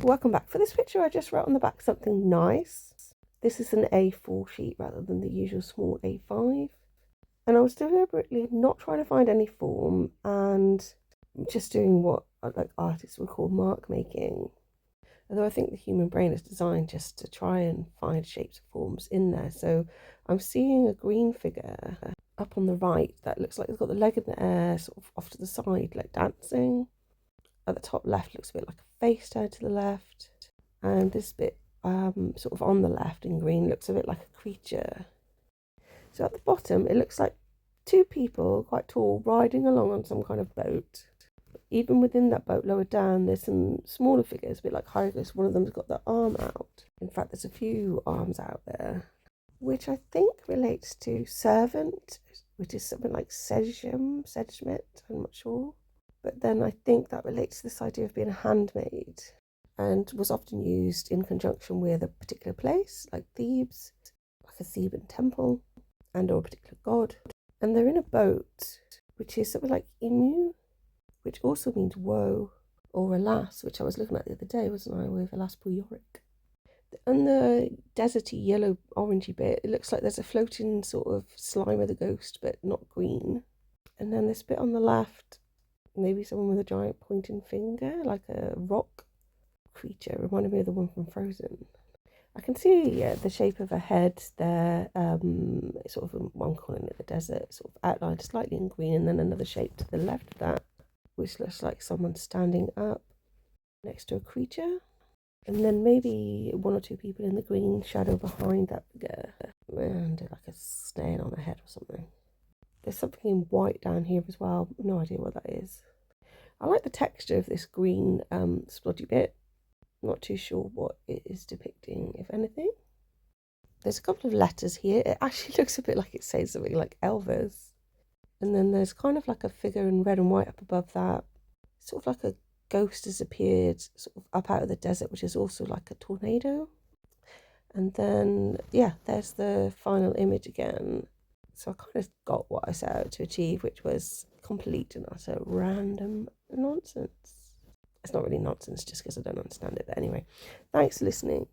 Welcome back. For this picture, I just wrote on the back something nice. This is an A4 sheet rather than the usual small A5. And I was deliberately not trying to find any form and just doing what like artists would call mark making. Although I think the human brain is designed just to try and find shapes and forms in there. So I'm seeing a green figure up on the right that looks like it's got the leg in the air, sort of off to the side, like dancing. At the top left looks a bit like a face turned to the left. And this bit sort of on the left in green looks a bit like a creature. So at the bottom it looks like two people, quite tall, riding along on some kind of boat. Even within that boat lower down there's some smaller figures, a bit like hieroglyphs. One of them's got the arm out. In fact, there's a few arms out there, which I think relates to servant, which is something like Sedgmet, I'm not sure. But then I think that relates to this idea of being a handmaid and was often used in conjunction with a particular place, like Thebes, like a Theban temple, and or a particular god. And they're in a boat, which is something like Imu, which also means woe, or alas, which I was looking at the other day, wasn't I, with Alas Po Yorick. On the deserty yellow orangey bit, it looks like there's a floating sort of slime of the ghost, but not green. And then this bit on the left, maybe someone with a giant pointing finger, like a rock creature, reminded me of the one from Frozen. I can see the shape of a head there, sort of in one corner in the desert, sort of outlined slightly in green, and then another shape to the left of that, which looks like someone standing up next to a creature. And then maybe one or two people in the green shadow behind that figure, and like a snail on a head or something. There's something in white down here as well, no idea what that is. I like the texture of this green splodgy bit. Not too sure what it is depicting, if anything. There's a couple of letters here. It actually looks a bit like it says something like Elvis. And then there's kind of like a figure in red and white up above that. Sort of like a ghost has appeared sort of up out of the desert, which is also like a tornado. And then, yeah, there's the final image again. So I kind of got what I set out to achieve, which was complete and utter random nonsense. It's not really nonsense just because I don't understand it, but anyway, thanks for listening.